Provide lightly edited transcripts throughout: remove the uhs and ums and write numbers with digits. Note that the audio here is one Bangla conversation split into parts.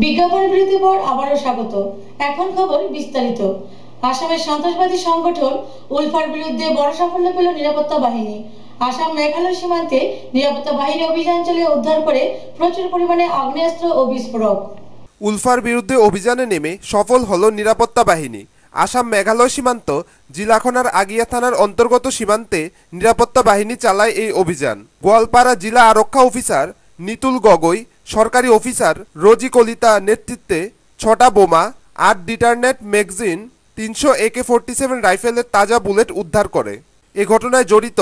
বিজ্ঞাপন বিরতির পর আবারও স্বাগত। এখন খবর বিস্তারিত। আসামের সন্ত্রাসবাদী সংগঠন উলফার বিরুদ্ধে বড় সাফল্য পেল নিরাপত্তা বাহিনী। আসাম মেঘালয় সীমান্তে নিরাপত্তা বাহিনী অভিযান চালিয়ে উদ্ধার করে প্রচুর পরিমাণে আগ্নেয়াস্ত্র ও বিস্ফোরক। উলফার বিরুদ্ধে অভিযানে নেমে সফল হল নিরাপত্তা বাহিনী। আসাম মেঘালয় সীমান্ত জিলাখনার আগিয়া থানার অন্তর্গত সীমান্তে নিরাপত্তা বাহিনী চালায় এই অভিযান। গোয়ালপাড়া জিলা আরক্ষা অফিসার নিতুল গগৈ, সরকারি অফিসার রোজি কলিতা নেতৃত্বে 6টা বোমা, 8 ডিটারনেট ম্যাগাজিন, 300 AK-47 রাইফেলের তাজা বুলেট উদ্ধার করে। এ ঘটনায় জড়িত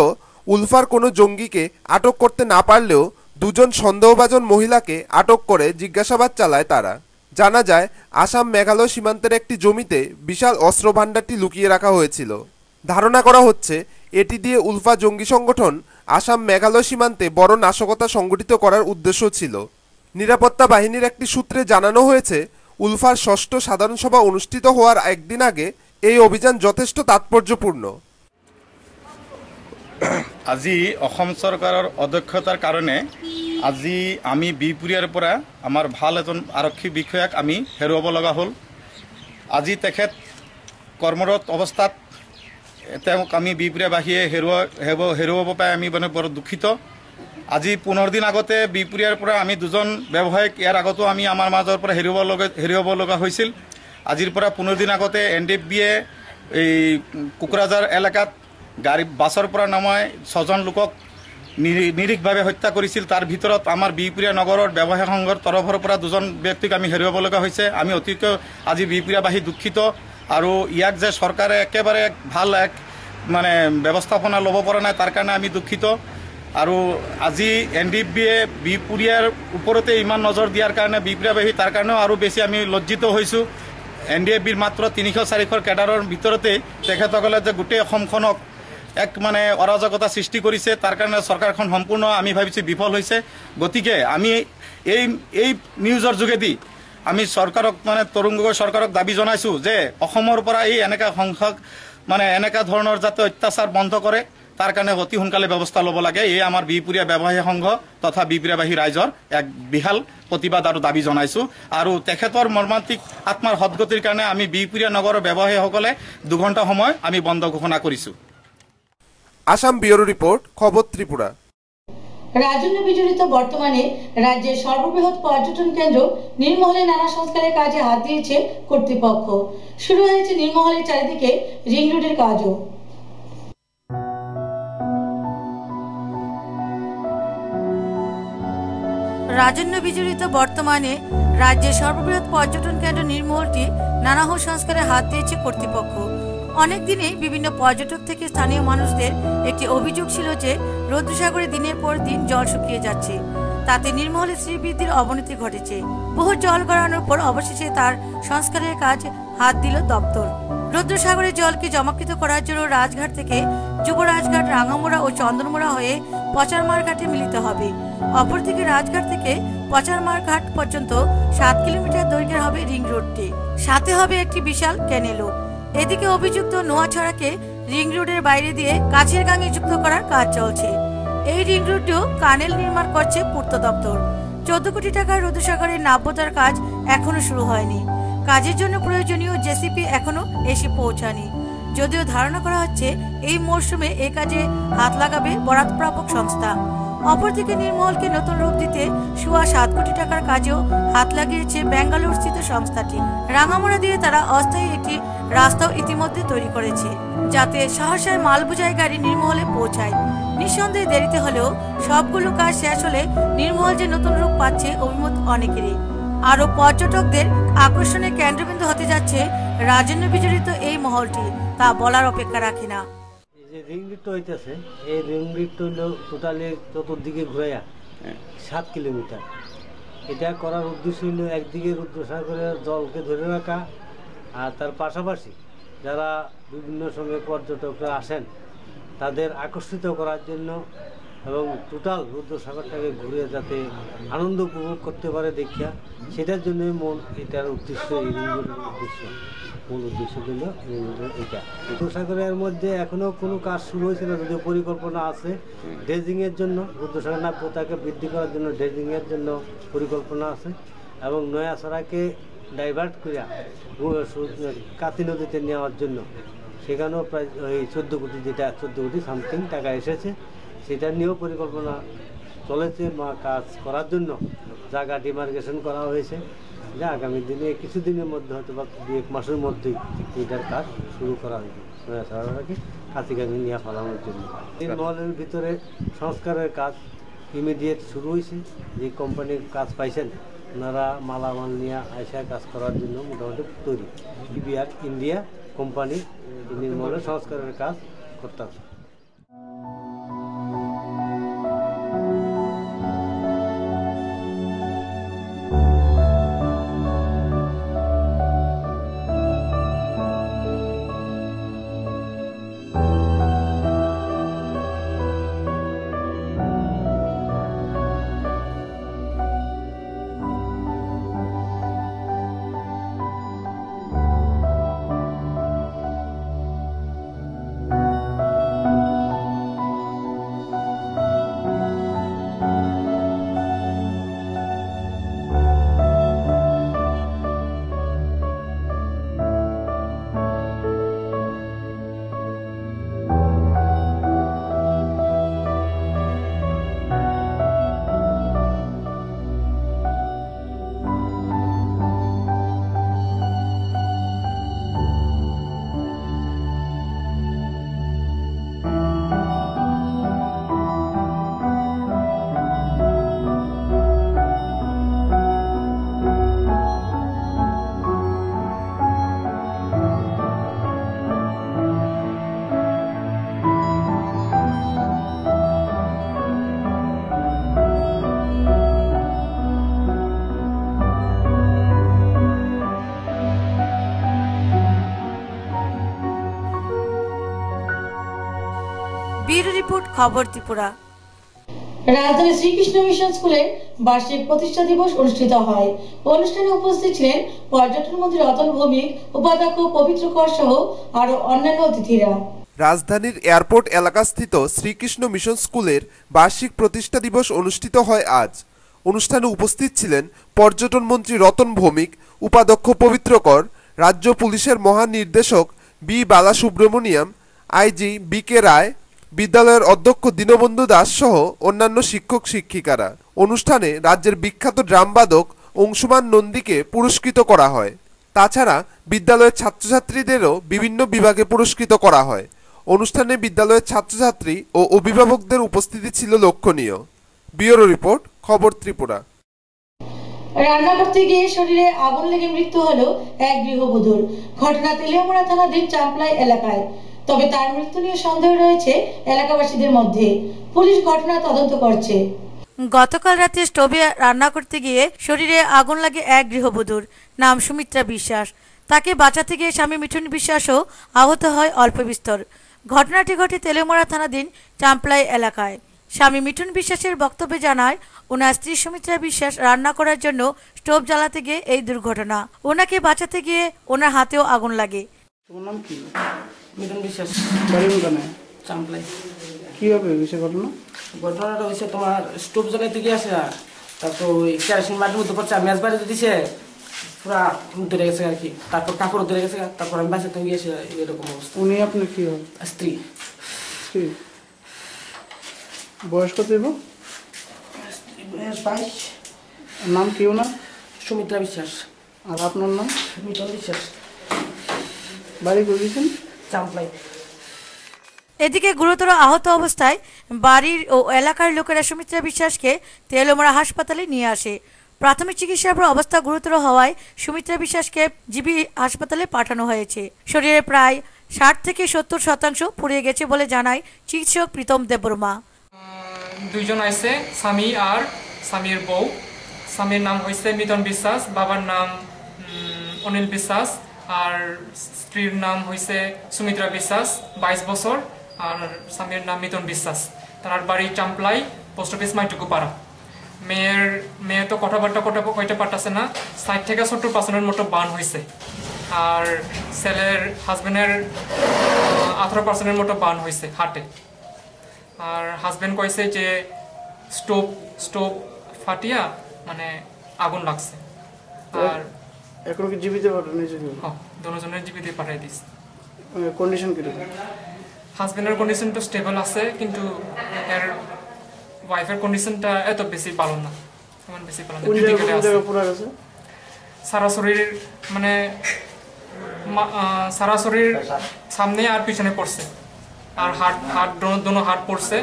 উলফার কোনো জঙ্গিকে আটক করতে না পারলেও 2জন সন্দেহভাজন মহিলাকে আটক করে জিজ্ঞাসাবাদ চালায় তারা। জানা যায়, আসাম মেঘালয় সীমান্তের একটি জমিতে বিশাল অস্ত্র ভাণ্ডারটি লুকিয়ে রাখা হয়েছিল। ধারণা করা হচ্ছে এটি দিয়ে উলফা জঙ্গি সংগঠন আসাম মেঘালয় সীমান্তে বড় নাশকতা সংগঠিত করার উদ্দেশ্য ছিল। নিরাপত্তা বাহিনীর একটি সূত্রে জানানো হয়েছে, উলফার 6ষ্ঠ সাধারণ সভা অনুষ্ঠিত হওয়ার একদিন আগে এই অভিযান যথেষ্ট তাৎপর্যপূর্ণ। আজি অসম চৰকাৰৰ অদক্ষতাৰ কাৰণে আজি আমি বিপুৰীয়াৰ পৰা আমাৰ ভাল এজন আৰক্ষী বিষয়াক আমি হেৰুৱাব লগা হ'ল। আজি তেখেত কৰ্মৰত অৱস্থাত তেওঁক আমি বিপুৰীয়াবাসীয়ে হেৰুৱাব পাই আমি মানে বৰ দুখিত। আজি 15 দিন আগতে বিপুৰীয়াৰ পৰা আমি 2জন ব্যৱসায়িক ইয়াৰ আগতো আমি আমাৰ মাজৰ পৰা হেৰুৱাব লগা হৈছিল। আজিৰ পৰা 15 দিন আগতে NDFB-য়ে এই কোকৰাঝাৰ এলেকাত গাড়ী বাছৰ পৰা নমাই 6জন লোকক নিৰীক্ষভাৱে হত্যা কৰিছিল। তাৰ ভিতৰত আমাৰ বিপুৰীয়া নগৰৰ ব্যৱসায় সংঘৰ তৰফৰ পৰা 2জন ব্যক্তিক আমি হেৰুৱাব লগা হৈছে। আমি অতিকৈ আজি বিপুৰীয়াবাসী দুখিত আৰু ইয়াক যে চৰকাৰে একেবাৰে ভাল এক মানে ব্যৱস্থাপনা ল'ব পৰা নাই তাৰ কাৰণে আমি দুখিত। আৰু আজি NDFB-য়ে বিপুৰীয়াৰ ওপৰতে ইমান নজৰ দিয়াৰ কাৰণে বিপুৰীয়াবাসী তাৰ কাৰণেও আৰু বেছি আমি লজ্জিত হৈছোঁ। NDFB-ৰ মাত্ৰ 300-400 কেডাৰৰ ভিতৰতে তেখেতসকলে যে গোটেই অসমখনক এক মানে অৰাজকতা সৃষ্টি কৰিছে, তাৰ কাৰণে চৰকাৰখন সম্পূৰ্ণ আমি ভাবিছোঁ বিফল হৈছে। গতিকে আমি এই নিউজৰ যোগেদি আমি চৰকাৰক মানে তৰুণ গগৈ চৰকাৰক দাবী জনাইছোঁ যে অসমৰ পৰা এই এনেকা ধৰণৰ যাতে অত্যাচাৰ বন্ধ কৰে, তাৰ কাৰণে অতি সোনকালে ব্যৱস্থা ল'ব লাগে। এই আমাৰ বিপুৰীয়া ব্যৱসায়ী সংঘ তথা বিপুৰীয়াবাসী ৰাইজৰ এক বিশাল প্ৰতিবাদ আৰু দাবী জনাইছোঁ। আৰু তেখেতৰ মৰ্মান্তিক আত্মাৰ সদগতিৰ কাৰণে আমি বিপুৰীয়া নগৰৰ ব্যৱসায়ীসকলে 2 ঘণ্টা সময় আমি বন্ধ ঘোষণা কৰিছোঁ। আসাম ব্যুরো রিপোর্ট, খবর ত্রিপুরা। রাজন্য বিজড়িত বর্তমানে রাজ্যের সর্ববৃহৎ পর্যটন কেন্দ্র নীরমহলে নানা সংস্কারের কাজে হাত দিয়েছে কর্তৃপক্ষ। শুরু হয়েছে নীরমহলের চারিদিকে রিং রোডের কাজও। রাজন্য বিজড়িত বর্তমানে রাজ্যের সর্ববৃহৎ পর্যটন কেন্দ্র নীরমহলটি নানা সংস্কারে হাত দিয়েছে কর্তৃপক্ষ। অনেক দিনে বিভিন্ন পর্যটক থেকে স্থানীয় মানুষদের একটি অভিযোগ ছিল যে রৌদ্রসাগরে দিনের পর দিন জল শুকিয়ে যাচ্ছে, তাতে নীরমহলের শ্রীবৃদ্ধির অবনতি ঘটেছে। বহু জল গড়ানোর পর অবশেষে তার সংস্কারের কাজ হাত দিল দপ্তর। রৌদ্রসাগরের জলকে জমাকৃত করার জন্য রাজঘাট থেকে যুবরাজঘাট, রাঙামোড়া ও চন্দনমোড়া হয়ে পচারমার ঘাটে মিলিত হবে। অপরদিকে রাজঘাট থেকে পচারমার ঘাট পর্যন্ত 7 কিলোমিটার দৈর্ঘ্যের হবে রিং রোডটি, সাথে হবে একটি বিশাল ক্যানেলও। এদিকে অভিযুক্ত নোয়াছড়াকে রিং রোডের বাইরে দিয়ে কাছের গাঙে যুক্ত করার কাজ চলছে। এই রিং রোডেও কানেল নির্মাণ করছে পূর্ত দপ্তর। 14 কোটি টাকার রৌদ্রসাগরের নাব্যতার কাজ এখনো শুরু হয়নি। কাজের জন্য প্রয়োজনীয় জেসিপি এখনো এসে পৌঁছায়নি। যদিও ধারণা করা হচ্ছে এই মরশুমে এই কাজে হাত লাগাবে বরাদ্দপ্রাপক সংস্থা। অপরদিকে নীরমহলকে নতুন রূপ দিতে 7 কোটি টাকার কাজেও হাত লাগিয়েছে বেঙ্গালুরু স্থিত সংস্থাটি। রাঙামোড়া দিয়ে তারা অস্থায়ী একটি রাস্তাও ইতিমধ্যে তৈরি করেছে, যাতে সহসায় মাল বোঝাই গাড়ি নীরমহলে পৌঁছায়। নিঃসন্দেহে দেরিতে হলেও সবগুলো কাজ শেষ হলে নীরমহল যে নতুন রূপ পাচ্ছে অভিমত অনেকেরই। আরো পর্যটকদের আকর্ষণের কেন্দ্রবিন্দু হতে যাচ্ছে রাজন্য বিজড়িত এই মহলটি, তা বলার অপেক্ষা রাখে না। যে রিং রোডটা হইতেছে, এই রিং রোডটা হইল টোটালি চতুর্দিকে ঘুরাইয়া 7 কিলোমিটার। এটা করার উদ্দেশ্য হইল একদিকে রৌদ্রসাগরের জলকে ধরে রাখা, আর তার পাশাপাশি যারা বিভিন্ন সময় পর্যটকরা আসেন তাদের আকর্ষিত করার জন্য এবং টোটাল রৌদ্রসাগরটাকে ঘুরে যাতে আনন্দ উপভোগ করতে পারে দেখিয়া, সেটার জন্য এটার উদ্দেশ্য, এই রিং রোডের উদ্দেশ্য, মূল উদ্দেশ্য হল রিং রোডের এটা। রৌদ্রসাগরের মধ্যে এখনও কোনো কাজ শুরু হয়েছে না, যদিও পরিকল্পনা আছে ড্রেজিংয়ের জন্য, রৌদ্রসাগর নাব্যতাকে বৃদ্ধি করার জন্য ড্রেজিংয়ের জন্য পরিকল্পনা আছে। এবং নয়াছড়াকে ডাইভার্ট করে কাতি নদীতে নেওয়ার জন্য সেখানেও প্রায় ওই 14 কোটি, যেটা 14 কোটি সামথিং টাকা এসেছে, সেটা নিয়েও পরিকল্পনা চলেছে কাজ করার জন্য। জায়গা ডিমার্কেশন করা হয়েছে, যে আগামী দিনে কিছুদিনের মধ্যে হয়তো বা 2-1 মাসের মধ্যেই এটার কাজ শুরু করা হয়েছে নয়াছড়াকে কাতিগামী নিয়ে ফেলানোর জন্য। এই মহলের ভিতরে সংস্কারের কাজ ইমিডিয়েট শুরু হয়েছে। যে কোম্পানির কাজ পাইছেন ওনারা মালামাল নিয়ে আয়সা কাজ করার জন্য মোটামুটি তৈরি। বিবিআর ইন্ডিয়া কোম্পানি নির্মলের সংস্কারের কাজ করতে হবে। ব্যুরো রিপোর্ট, খবর ত্রিপুরা। রাজধানী শ্রীকৃষ্ণ মিশন স্কুলের বার্ষিক প্রতিষ্ঠা দিবস অনুষ্ঠিত হয়। অনুষ্ঠানে উপস্থিত ছিলেন পর্যটন মন্ত্রী রতন ভৌমিক, উপাধ্যক্ষ পবিত্র কর সহ আরো অন্যান্য অতিথিরা। রাজধানীর এয়ারপোর্ট এলাকাস্থিত শ্রীকৃষ্ণ মিশন স্কুলের বার্ষিক প্রতিষ্ঠা দিবস অনুষ্ঠিত হয় আজ। অনুষ্ঠানে উপস্থিত ছিলেন পর্যটন মন্ত্রী রতন ভৌমিক, উপাধ্যক্ষ পবিত্র কর, রাজ্য পুলিশের মহানির্দেশক বি বালাসুব্রমণিয়াম, আইজি বি কে রায়, বিদ্যালয়ের অধ্যক্ষ দীনবন্ধু দাস সহ অন্যান্য শিক্ষক শিক্ষিকারা। অনুষ্ঠানে রাজ্যের বিখ্যাত ড্রামবাদক অংশুমান নন্দীকে পুরস্কৃত করা হয়। তাছাড়া বিদ্যালয়ের ছাত্রছাত্রীদেরও বিভিন্ন বিভাগে পুরস্কৃত করা হয়। অনুষ্ঠানে বিদ্যালয়ের ছাত্রছাত্রী ও অভিভাবকদের উপস্থিতি ছিল লক্ষণীয়। ব্যুরো রিপোর্ট, খবর ত্রিপুরা। রান্না করতে গিয়ে শরীরে আগুন লেগে মৃত্যু হলো এক গৃহবধূর। ঘটনা তেলিয়ামুড়া থানাধীন চাম্পলাই এলাকায়। তবে তার মৃত্যু নিয়ে সন্দেহ রয়েছে এলাকাবাসীদের মধ্যে। পুলিশ ঘটনা তদন্ত করছে। গতকাল রাতে স্টোভে রান্না করতে গিয়ে শরীরে আগুন লাগে এক গৃহবধূর, নাম সুমিত্রা বিশ্বাস। তাকে বাঁচাতে গিয়ে স্বামী মিঠুন বিশ্বাসও আহত হয় অল্প বিস্তর। ঘটনাটি ঘটে তেলিয়ামুড়া থানাধীন চাম্পলাই এলাকায়। স্বামী মিঠুন বিশ্বাসের বক্তব্যে জানায়, ওনার স্ত্রী সুমিত্রা বিশ্বাস রান্না করার জন্য স্টোভ জ্বালাতে গিয়ে এই দুর্ঘটনা। ওনাকে বাঁচাতে গিয়ে ওনার হাতেও আগুন লাগে। তোমার নাম কি? মিঠুন বিশ্বাস, বাড়ি কোনখানে? চাম্পলাই। কিভাবে হয়েছে ঘটনা? ঘটনাটা হয়েছে তোমার স্টোভ জ্বালাইতে গিয়ে আসে, তারপর ওই কেরোসিন মাটির মধ্যে পড়ছে, মেজ বাড়িতে দিছে, পুরা ধরে গেছে আর কি। তারপর কাপড় ধরে গেছে, তারপর আমি বাঁচাতে গিয়েছি এরকম অবস্থা। উনি আপনার কি হয়? স্ত্রী। স্ত্রী? বয়স কত এবং? 22। নাম কি ওনার? সুমিত্রা বিশ্বাস। আর আপনার নাম? মিঠুন বিশ্বাস। বাড়ি করে দিয়েছেন? চাম্পলাই। এদিকে গুরুতর আহত অবস্থায় বাড়ির ও এলাকার লোকেরা সুমিত্রা বিশ্বাসকে তেলিয়ামুড়া হাসপাতালে নিয়ে আসে। প্রাথমিক চিকিৎসার পর অবস্থা গুরুতর হওয়ায় সুমিত্রা বিশ্বাসকে জিবি হাসপাতালে পাঠানো হয়েছে। শরীরে প্রায় 60 থেকে 70% পুড়ে গেছে বলে জানায় চিকিৎসক প্রীতম দেববর্মা। দুইজন আছে, স্বামী আর স্বামীর বউ। স্বামীর নাম হয়েছে মিঠুন বিশ্বাস, বাবার নাম অনিল বিশ্বাস, আর স্ত্রীর নাম হয়েছে সুমিত্রা বিশ্বাস, 22 বছর, আর স্বামীর নাম মিঠুন বিশ্বাস। তার বাড়ি চাম্পলাই, পোস্ট অফিস মাইটুকুপাড়া। মেয়ে তো কথাবার্তা কইতে পারতেছে না, 60 থেকে 70% মতো বান হয়েছে। আর ছেলের হাজবেন্ডের 18% মতো বান হয়েছে হাটে। আর হাজবেন্ড কইছে যে স্টোভ ফাটিয়া মানে আগুন লাগছে। আর এখন কি জীবিত পাঠানো দুজনের জীবিত পাঠাই দিছি। কন্ডিশন কিরকম? হাজবেন্ডের কন্ডিশনটা স্টেবল আছে, কিন্তু এর ওয়াইফের কন্ডিশনটা এত বেশি ভালো না, তেমন বেশি ভালো না। ক্রিটিক্যালে আছে। সারা শরীর মানে সারা শরীর সামনে আর পিছনে পড়ছে, আর হাত দোনো হাত পড়ছে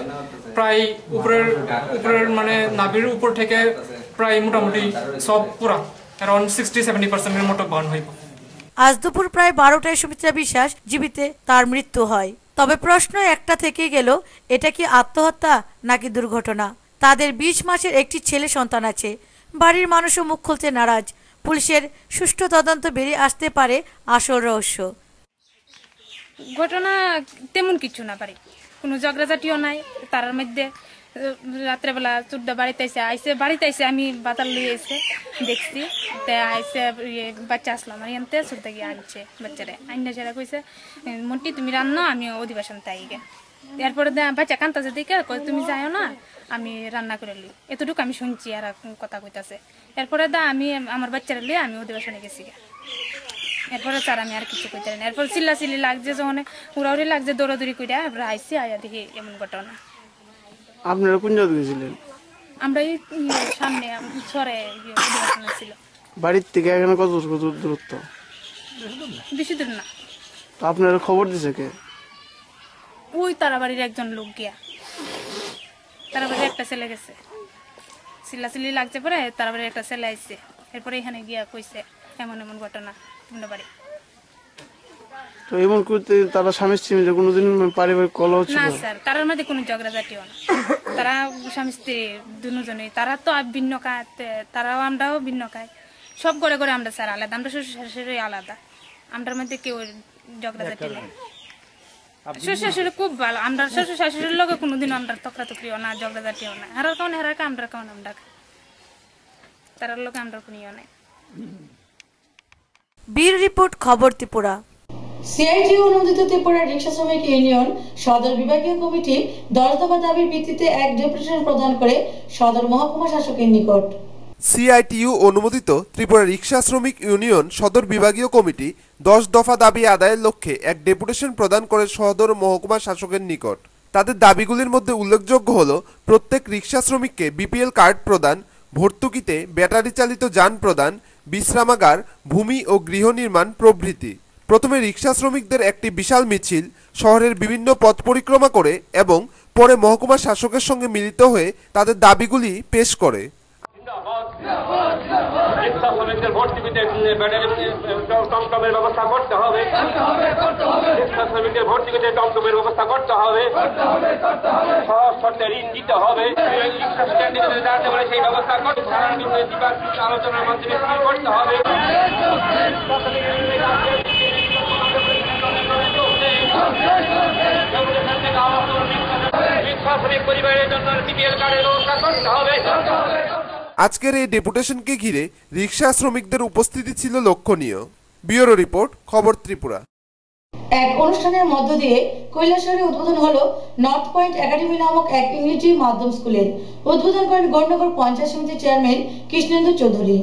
প্রায় উপরের মানে নাভির উপর থেকে প্রায় মোটামুটি সব পুরা অ্যারাউন্ড 60-70% মতো বার্ন হইব। আজ দুপুর প্রায় 12টায় সুমিত্রা বিশ্বাস জীবিতে তার মৃত্যু হয়। তবে প্রশ্ন একটা থেকে গেল, এটা কি আত্মহত্যা নাকি দুর্ঘটনা? তাদের 20 মাসের একটি ছেলে সন্তান আছে। বাড়ির মানুষও মুখ খুলতে নারাজ। পুলিশের সুষ্ঠু তদন্ত বেরিয়ে আসতে পারে আসল রহস্য। ঘটনা তেমন কিছু না, পারি কোনো ঝগড়াঝাটিও নাই। তার মধ্যে রাত্রেবেলা চুড্ডা বাড়িতে আইসে আমি বাতাল লিয়ে এসে দেখছি, আইসে বাচ্চা আসলাম আর এনতে চুড্ডা গিয়ে আনছে বাচ্চারে আইনা সেরা কইছে, মন্টি তুমি রান্না, আমি অধিবাসন তাই গে। এরপরে বাচ্চা কান্তাছে দেখে তুমি যাও না, আমি রান্না করে লি, এতটুকু আমি শুনছি আর কথা কইতাছে। এরপরে আমি আমার বাচ্চারা লিয়ে আমি অধিবাসনে গেছি। এরপরে স্যার আমি আর কিছু কইতে না। এরপর চিল্লাচিল্লি লাগছে, যখন উড়াউড়ি লাগছে দৌড়াদৌড়ি কইরা এরপরে আইসি আয়া দেখি এমন ঘটনা। আপনারা কোন জায়গায় গেছিলেন? আমরা এই সামনে সরে অধিবাসনে ছিল। বাড়ির থেকে এখানে কত দূরত্ব? বেশি দূর না। আপনারা খবর দিছে কে? ওই তারা বাড়ির একজন লোক গিয়া, তারা বাড়ির একটা ছেলে গেছে, চিল্লাচিল্লি লাগছে, পরে তারা বাড়ির একটা ছেলে আইছে। এরপরে এখানে গিয়া কইছে এমন এমন ঘটনা তোমরা বাড়ি। তো এমন করতে তারা স্বামী স্ত্রী মিলে কোনোদিন পারিবারিক কলহ ছিল না? স্যার তার মধ্যে কোনো ঝগড়াঝাটিও না। তারা স্বামী স্ত্রী দুজনেই, তারা তো ভিন্ন খায়, তারাও আমরাও ভিন্ন খাই, সব করে করে আমরা স্যার আলাদা, আমরা শ্বশুর শাশুড়ি আলাদা, আমরার মধ্যে কেউ ঝগড়াঝাটি নেই। শ্বশুর শাশুড়ি খুব ভালো, আমরা শ্বশুর শাশুড়ির লগে কোনোদিন আমরা তকরাতকরিও না, ঝগড়াঝাটিও না। হারার কারণে হারার আমরা কারণ আমরা তারার লোক আমরা কোনো ইয়ে নাই। বীর রিপোর্ট, খবর ত্রিপুরা। সিআইটিইউ অনুমোদিত ত্রিপুরা রিক্সা শ্রমিক ইউনিয়ন সদর বিভাগীয় কমিটি 10 দফা দাবির ভিত্তিতে এক ডেপুটেশন প্রদান করে সদর মহকুমা শাসকের নিকট। সিআইটিইউ অনুমোদিত ত্রিপুরা রিক্সা শ্রমিক ইউনিয়ন সদর বিভাগীয় কমিটি 10 দফা দাবি আদায়ের লক্ষ্যে এক ডেপুটেশন প্রদান করে সদর মহকুমা শাসকের নিকট। তাদের দাবিগুলির মধ্যে উল্লেখযোগ্য হল প্রত্যেক রিক্সা শ্রমিককে বিপিএল কার্ড প্রদান, ভর্তুকিতে ব্যাটারি চালিত যান প্রদান, বিশ্রামাগার, ভূমি ও গৃহ নির্মাণ প্রভৃতি। প্রথমে রিক্সা শ্রমিকদের একটি বিশাল মিছিল শহরের বিভিন্ন পথ পরিক্রমা করে এবং পরে মহকুমা শাসকের সঙ্গে মিলিত হয়ে তাদের দাবিগুলি পেশ করে। রিক্সা শ্রমিকদের ভর্তুকিতে টমটমের ব্যবস্থা করতে হবে, রিক্সা শ্রমিকদের ভর্তুকিতে টমটমের ব্যবস্থা করতে হবে, সহজ শর্তে ঋণ দিতে হবে, রিক্সা স্ট্যান্ডে দাঁড়াতে পারে সেই ব্যবস্থা করতে সারা দ্বিপাক্ষিক আলোচনার মাধ্যমে করতে হবে। আজকের এই ডেপুটেশনকে ঘিরে রিক্সা শ্রমিকদের উপস্থিতি ছিল লক্ষণীয়। ব্যুরো রিপোর্ট, খবর ত্রিপুরা। এক অনুষ্ঠানের মধ্য দিয়ে কৈলাসহরে উদ্বোধন হলো নর্থ পয়েন্ট একাডেমি নামক এক ইংরেজি মাধ্যম স্কুলের। উদ্বোধন করেন গৌরনগর পঞ্চায়েত সমিতির চেয়ারম্যান কৃষ্ণেন্দু চৌধুরী।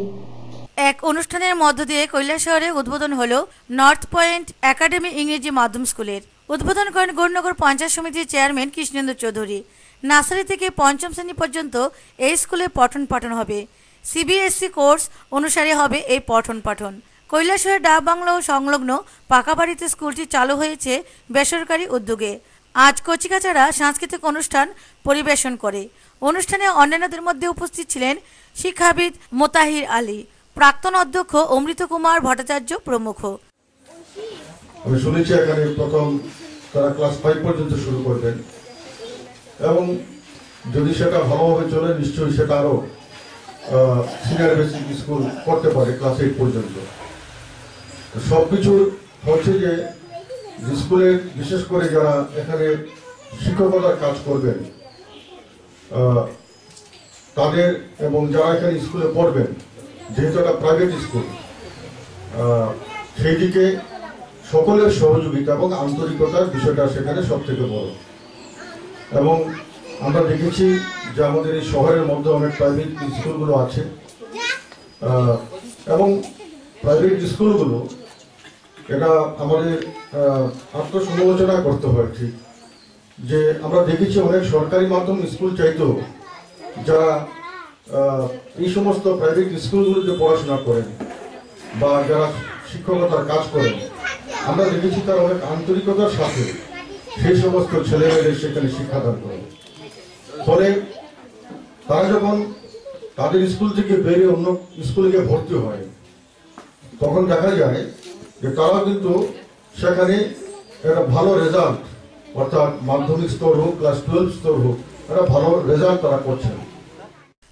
এক অনুষ্ঠানের মধ্য দিয়ে কৈলাসহরে উদ্বোধন হলো নর্থ পয়েন্ট একাডেমি ইংরেজি মাধ্যম স্কুলের। উদ্বোধন করেন গৌরনগর পঞ্চায়েত সমিতির চেয়ারম্যান কৃষ্ণেন্দু চৌধুরী। নার্সারি থেকে পঞ্চম শ্রেণী পর্যন্ত এই স্কুলে পঠন পাঠন হবে। সিবিএসসি কোর্স অনুসারে হবে এই পঠন পাঠন। কৈলাসহরের ডাক বাংলা ও সংলগ্ন পাকাবাড়িতে স্কুলটি চালু হয়েছে বেসরকারি উদ্যোগে। আজ কচিকাচারা সাংস্কৃতিক অনুষ্ঠান পরিবেশন করে। অনুষ্ঠানে অন্যান্যদের মধ্যে উপস্থিত ছিলেন শিক্ষাবিদ মোতাহির আলী, প্রাক্তন অধ্যক্ষ অমৃত কুমার ভট্টাচার্য প্রমুখ। আমি শুনেছি এখানে প্রথম তারা ক্লাস 5 পর্যন্ত শুরু করবেন এবং যদি সেটা ভালোভাবে চলে নিশ্চয়ই সেটা আরো সিনিয়র বেসিক স্কুল করতে পারে ক্লাস 8 পর্যন্ত। সবকিছু হচ্ছে যে স্কুলের বিশেষ করে যারা এখানে শিক্ষকতার কাজ করবেন তাদের এবং যারা এখানে স্কুলে পড়বেন, যেহেতু একটা প্রাইভেট স্কুল, সেই দিকে সকলের সহযোগিতা এবং আন্তরিকতার বিষয়টা সেখানে সব থেকে বড়। এবং আমরা দেখেছি যে আমাদের এই শহরের মধ্যে অনেক প্রাইভেট স্কুলগুলো আছে, এবং প্রাইভেট স্কুলগুলো এটা আমাদের আত্মসমালোচনা করতে হয়। ঠিক যে আমরা দেখেছি অনেক সরকারি মাধ্যম স্কুল চাইতেও যারা এই সমস্ত প্রাইভেট স্কুলগুলোতে পড়াশোনা করেন বা যারা শিক্ষকতার কাজ করেন, আমরা দেখেছি তারা অনেক আন্তরিকতার সাথে সেই সমস্ত ছেলেমেয়েদের সেখানে শিক্ষাদান করেন। ফলে তারা যখন তাদের স্কুল থেকে বেরিয়ে অন্য স্কুলে গিয়ে ভর্তি হয়, তখন দেখা যায় যে তারা কিন্তু সেখানে একটা ভালো রেজাল্ট, অর্থাৎ মাধ্যমিক স্তর হোক, ক্লাস 12 স্তর হোক, একটা ভালো রেজাল্ট তারা করছেন।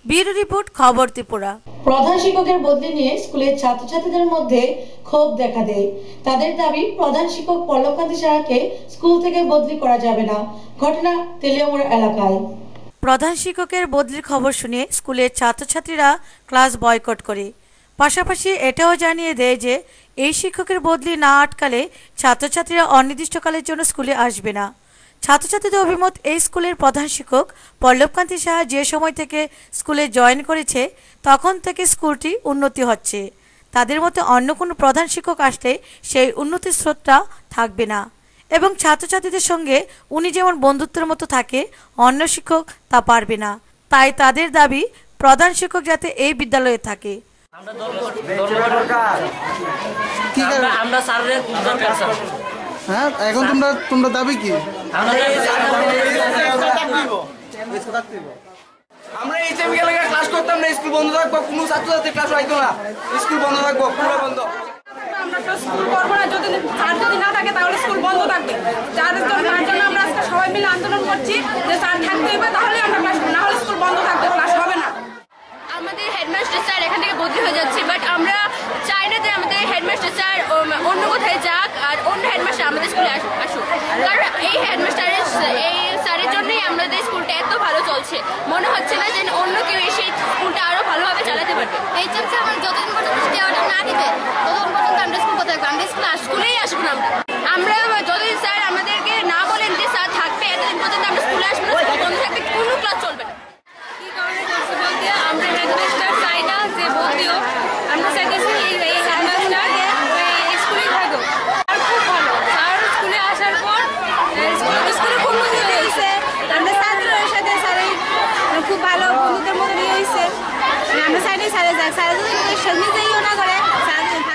ব্যুরো রিপোর্ট, খবর ত্রিপুরা। প্রধান শিক্ষকের বদলি নিয়ে স্কুলের ছাত্রছাত্রীদের মধ্যে ক্ষোভ দেখা দেয়। তাদের দাবি, প্রধান শিক্ষক পল্লবকান্তি সাহাকে স্কুল থেকে বদলি করা যাবে না। ঘটনা তেলিয়ামুড়া এলাকায়। প্রধান শিক্ষকের বদলির খবর শুনে স্কুলের ছাত্রছাত্রীরা ক্লাস বয়কট করে। পাশাপাশি এটাও জানিয়ে দেয় যে এই শিক্ষকের বদলি না আটকালে ছাত্রছাত্রীরা অনির্দিষ্টকালের জন্য স্কুলে আসবে না। ছাত্রছাত্রীদের অভিমত, এই স্কুলের প্রধান শিক্ষক পল্লবকান্তি সাহা যে সময় থেকে স্কুলে জয়েন করেছে তখন থেকে স্কুলটি উন্নতি হচ্ছে। তাদের মতে অন্য কোনো প্রধান শিক্ষক আসলে সেই উন্নতির স্রোতটা থাকবে না এবং ছাত্রছাত্রীদের সঙ্গে উনি যেমন বন্ধুত্বের মতো থাকে, অন্য শিক্ষক তা পারবে না। তাই তাদের দাবি, প্রধান শিক্ষক যাতে এই বিদ্যালয়ে থাকে। হ্যাঁ, এখন তোমরা দাবি কি? আমরা এই টাইম গেলে ক্লাস করতাম না, স্কুল বন্ধ থাকবো, কোনো ছাত্রছাত্রী ক্লাস হইতো না, স্কুল বন্ধ থাকবো, পুরো বন্ধ। আমরা তো স্কুল করবো না, যদি স্যার যদি না থাকে তাহলে স্কুল বন্ধ থাকবে। তার জন্য আমরা আজকে সবাই মিলে আন্দোলন করছি যে স্যার থাকতে হবে, তাহলে আমরা ক্লাস করবো, না হলে স্কুল বন্ধ থাকবে, ক্লাস হবে না। আমাদের হেডমাস্টার স্যার এখান থেকে বদলি হয়ে যাচ্ছে, বাট আমরা চাই না যে আমাদের হেডমাস্টার স্যার অন্য কোথায় যাক আর অন্য হেডমাস্টার আমাদের স্কুলে আসুক। কারণ এই হেডমাস্টারের এই স্যারের জন্যই আমাদের স্কুলটা এত ভালো চলছে। মনে হচ্ছে না যে অন্য কেউ এসে স্কুলটা আরো ভালোভাবে চালাতে পারবে। এই চান্সে আমার যতদিন পর্যন্ত অর্ডার না দিবে ততদিন পর্যন্ত আমরা স্কুল কোথায় থাকবো, আমরা স্কুলেই আসবো না। আমরা যতদিন স্যার আমাদেরকে না বলেন যে স্যার থাকবে, এতদিন পর্যন্ত আমরা স্কুলে আসবো না, স্কুল বন্ধ থাকবে, কোনো ক্লাস চলবে না। কি কারণে করছে বলতে আমরা হেডমাস্টার চাই না যে বদলিও, আমরা চাইতেছি এই হেডমাস্টার স্কুলেই থাকুক। আর খুব ভালো, স্যার স্কুলে আসার পর স্কুলে খুব উন্নতি হয়েছে, আমরা ছাত্রদের সাথে স্যারের খুব ভালো বন্ধুদের মধ্যে নিয়ে হয়েছে। আমরা চাইনি স্যারে যাক, স্যারে যদি নিজেই না করে স্যার থাকবে।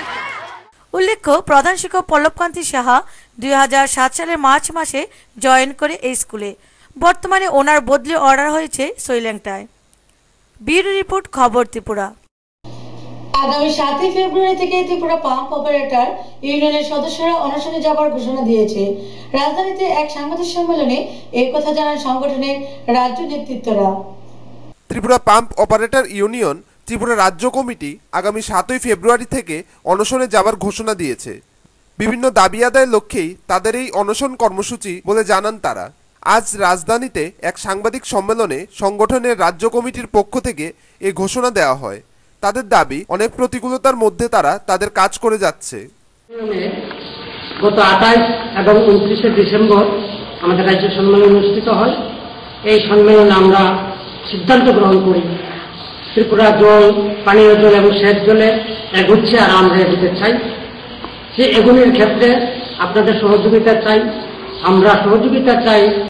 উল্লেখ্য, প্রধান শিক্ষক পল্লবকান্তি সাহা 2007 সালের মার্চ মাসে জয়েন করে এই স্কুলে। বর্তমানে ওনার বদলি অর্ডার হয়েছে সৈলেংটায়। ব্যুরো রিপোর্ট, খবর ত্রিপুরা। আগামী 7 ফেব্রুয়ারি থেকে ত্রিপুরা পাম্প অপারেটর ইউনিয়নের সদস্যরা অনশনে যাবার ঘোষণা দিয়েছে। রাজধানীতে এক সাংবাদিক সম্মেলনে এই কথা জানান সংগঠনের রাজ্য নেতৃত্বরা। Tripura pump operator union Tripura রাজ্য কমিটি আগামী 7 ফেব্রুয়ারি থেকে অনশনে যাবার ঘোষণা দিয়েছে। বিভিন্ন দাবি আদায়ের লক্ষ্যেই তাদের এই অনশন কর্মসূচি বলে জানান তারা। আজ রাজধানীতে এক সাংবাদিক সম্মেলনে সংগঠনের রাজ্য কমিটির পক্ষ থেকে এই ঘোষণা দেওয়া হয়। তাদের দাবি, অনেক প্রতিকূলতার মধ্যে তারা তাদের কাজ করে যাচ্ছে। গত 28 এবং 29 ডিসেম্বর আমাদের রাজ্য সম্মেলন অনুষ্ঠিত হয়। এই সম্মেলনে আমরা সিদ্ধান্ত গ্রহণ করি ত্রিপুরা জল, পানীয় জল এবং সেচ জলে এগোচ্ছে, আর আমরা এগোতে চাই। সে এগুলির ক্ষেত্রে আপনাদের সহযোগিতা চাই, আমরা সহযোগিতা চাই।